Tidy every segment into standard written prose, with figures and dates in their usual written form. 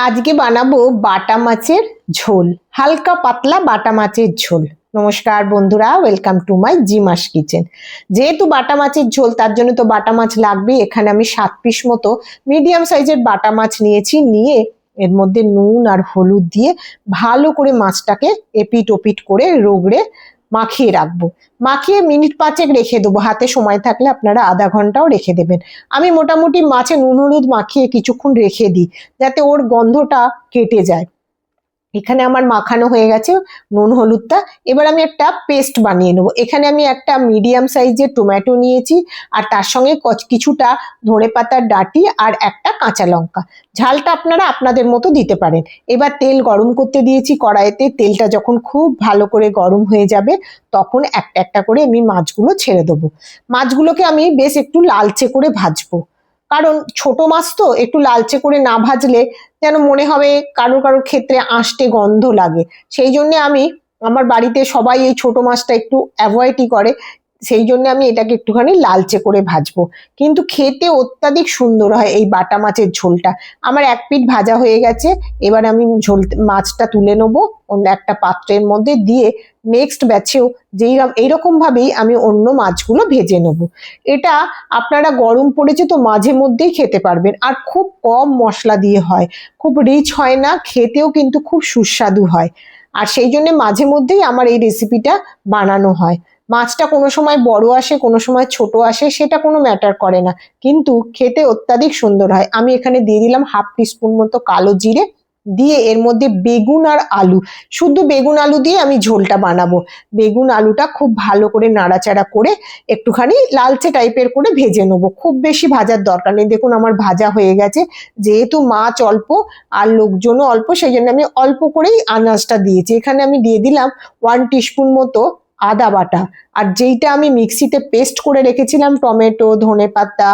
আজকে বানাবো বাটা মাছের ঝোল, হালকা পাতলা বাটা মাছের ঝোল। নমস্কার বন্ধুরা, ওয়েলকাম টু মাই জিমাস কিচেন। যেহেতু বাটা মাছের ঝোল, তার জন্য তো বাটা মাছ লাগবে। এখানে আমি 7 পিস মতো মিডিয়াম সাইজের বাটা মাছ নিয়েছি। নিয়ে এর মধ্যে নুন আর হলুদ দিয়ে ভালো করে মাছটাকে এপিট ওপিট করে রগড়ে মাখিয়ে রাখবো। মাখিয়ে মিনিট 5 রেখে দেবো। হাতে সময় থাকলে আপনারা আধা ঘন্টাও রেখে দেবেন। আমি মোটামুটি মাছে নুন হলুদ মাখিয়ে কিছুক্ষণ রেখে দিই, যাতে ওর গন্ধটা কেটে যায়। এখানে আমার মাখানো হয়ে গেছে নুন হলুদটা। এবার আমি একটা পেস্ট বানিয়ে নেবো। এখানে আমি একটা মিডিয়াম সাইজের টমেটো নিয়েছি, আর তার সঙ্গে কিছুটা ধনেপাতার ডাঁটি আর একটা কাঁচা লঙ্কা। ঝালটা আপনারা আপনাদের মতো দিতে পারেন। এবার তেল গরম করতে দিয়েছি কড়াইতে। তেলটা যখন খুব ভালো করে গরম হয়ে যাবে, তখন একটা একটা করে আমি মাছগুলো ছেড়ে দেবো। মাছগুলোকে আমি বেশ একটু লালচে করে ভাজবো, কারণ ছোট মাছ তো একটু লালচে করে না ভাজলে যেন মনে হবে কারোর কারোর ক্ষেত্রে আঁশটে গন্ধ লাগে। সেই জন্য আমার বাড়িতে সবাই এই ছোট মাছটা একটু অ্যাভয়েডই করে। সেই জন্য আমি এটাকে একটুখানি লালচে করে ভাজবো, কিন্তু খেতে অত্যাধিক সুন্দর হয় এই বাটা মাছের ঝোলটা। আমার এক পিঠ ভাজা হয়ে গেছে। এবার আমি মাছটা তুলে নেবো অন্য একটা পাত্রের মধ্যে দিয়ে। নেক্সট ব্যাচেও এইরকম ভাবেই আমি অন্য মাছগুলো ভেজে নেবো। এটা আপনারা গরম পড়েছে তো মাঝে মধ্যেই খেতে পারবেন, আর খুব কম মশলা দিয়ে হয়, খুব রিচ হয় না, খেতেও কিন্তু খুব সুস্বাদু হয়। আর সেই জন্য মাঝে মধ্যেই আমার এই রেসিপিটা বানানো হয়। মাছটা কোনো সময় বড় আসে, কোনো সময় ছোট আসে, সেটা কোনো ম্যাটার করে না, কিন্তু খেতে অত্যাধিক সুন্দর হয়। আমি এখানে দিয়ে দিলাম 1/2 টিস্পুন মতো কালো জিরে, দিয়ে এর মধ্যে বেগুন আর আলু, শুধু বেগুন আলু দিয়ে আমি ঝোলটা বানাবো। বেগুন আলুটা খুব ভালো করে নাড়াচাড়া করে একটুখানি লালচে টাইপের করে ভেজে নেবো। খুব বেশি ভাজার দরকার নেই। দেখুন আমার ভাজা হয়ে গেছে। যেহেতু মাছ অল্প আর লোকজনও অল্প, সেই জন্য আমি অল্প করেই আনাজটা দিয়েছি। এখানে আমি দিয়ে দিলাম 1 টিস্পুন মতো আদা বাটা, আর যেইটা আমি মিক্সিতে পেস্ট করে রেখেছিলাম টমেটো, ধনেপাতা,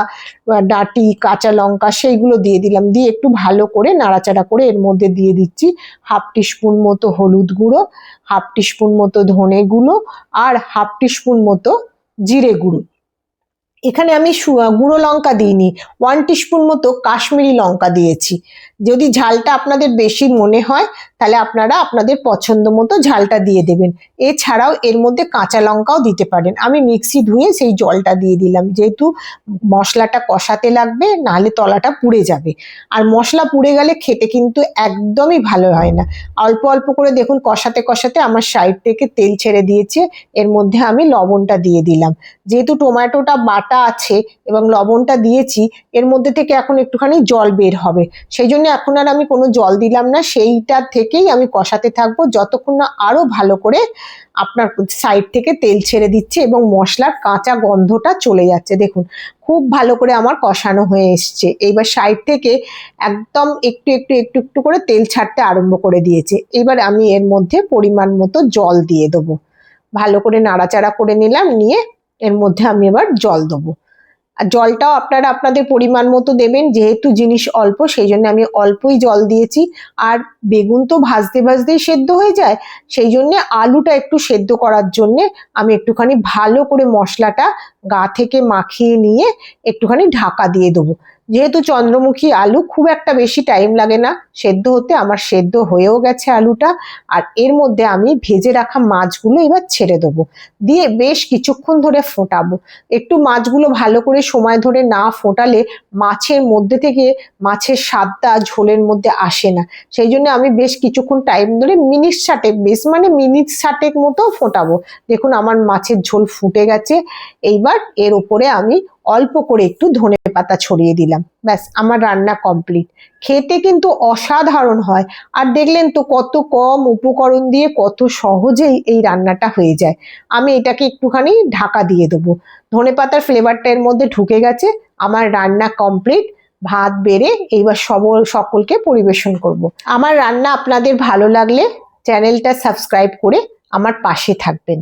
ডাঁটি, কাঁচা লঙ্কা, সেইগুলো দিয়ে দিলাম। দিয়ে একটু ভালো করে নাড়াচাড়া করে এর মধ্যে দিয়ে দিচ্ছি 1/2 টিস্পুন মতো হলুদ গুঁড়ো, 1/2 টিস্পুন মতো ধনে গুঁড়ো, আর 1/2 টিস্পুন মতো জিরে গুঁড়ো। এখানে আমি গুঁড়ো লঙ্কা দিইনি, 1 টিস্পুন মতো কাশ্মীরি লঙ্কা দিয়েছি। যদি ঝালটা আপনাদের বেশি মনে হয়, তাহলে আপনারা আপনাদের পছন্দ মতো ঝালটা দিয়ে দেবেন। এছাড়াও এর মধ্যে কাঁচা লঙ্কাও দিতে পারেন। আমি মিক্সি ধুয়ে সেই জলটা দিয়ে দিলাম, যেহেতু মশলাটা কষাতে লাগবে, নাহলে তলাটা পুড়ে যাবে। আর মশলা পুড়ে গেলে খেতে কিন্তু একদমই ভালো হয় না। অল্প অল্প করে দেখুন কষাতে কষাতে আমার সাইড থেকে তেল ছেড়ে দিয়েছে। এর মধ্যে আমি লবণটা দিয়ে দিলাম। যেহেতু টমেটোটা বাটা আছে এবং লবণটা দিয়েছি, এর মধ্যে থেকে এখন একটুখানি জল বের হবে। সেই জন্য এখন আর আমি কোনো জল দিলাম না। সেইটা থেকেই আমি কষাতে থাকবো যতক্ষণ না আরো ভালো করে আপনার সাইড থেকে তেল ছেড়ে দিচ্ছে এবং মশলার কাঁচা গন্ধটা চলে যাচ্ছে। দেখুন খুব ভালো করে আমার কষানো হয়ে এসছে। এইবার সাইড থেকে একদম একটু একটু একটু একটু করে তেল ছাড়তে আরম্ভ করে দিয়েছে। এবার আমি এর মধ্যে পরিমাণ মতো জল দিয়ে দেবো। ভালো করে নাড়াচাড়া করে নিলাম, নিয়ে এর মধ্যে আমি এবার জল দেবো। আর জলটাও আপনারা আপনাদের পরিমাণ মতো দেবেন। যেহেতু জিনিস অল্প, সেই জন্য আমি অল্পই জল দিয়েছি। আর বেগুন তো ভাজতে ভাজতেই সেদ্ধ হয়ে যায়, সেই জন্য আলুটা একটু সেদ্ধ করার জন্য আমি একটুখানি ভালো করে মশলাটা গা থেকে মাখিয়ে নিয়ে একটুখানি ঢাকা দিয়ে দেবো। যেহেতু চন্দ্রমুখী আলু, খুব একটা বেশি টাইম লাগে না সেদ্ধ হতে। আমার সেদ্ধ হয়েও গেছে আলুটা। আর এর মধ্যে আমি ভেজে রাখা মাছগুলো এবার ছেড়ে দেবো, দিয়ে বেশ কিছুক্ষণ ধরে ফোটাবো। একটু মাছগুলো ভালো করে সময় ধরে না ফোটালে মাছের মধ্যে থেকে মাছের স্বাদটা ঝোলের মধ্যে আসে না। সেই জন্য আমি বেশ কিছুক্ষণ টাইম ধরে মিনিট 60, বেশ মানে মিনিট 60 মতো ফোটাবো। দেখুন আমার মাছের ঝোল ফুটে গেছে। এইবার এর উপরে আমি অল্প করে একটু ধনেপাতা ছড়িয়ে দিলাম। ব্যাস, আমার রান্না কমপ্লিট। খেতে কিন্তু অসাধারণ হয়। আর দেখলেন তো কত কম উপকরণ দিয়ে কত সহজেই এই রান্নাটা হয়ে যায়। আমি এটাকে একটুখানি ঢাকা দিয়ে দেবো। ধনেপাতার ফ্লেভারটা এর মধ্যে ঢুকে গেছে। আমার রান্না কমপ্লিট। ভাত বেড়ে এইবার সকলকে পরিবেশন করব। আমার রান্না আপনাদের ভালো লাগলে চ্যানেলটা সাবস্ক্রাইব করে আমার পাশে থাকবেন।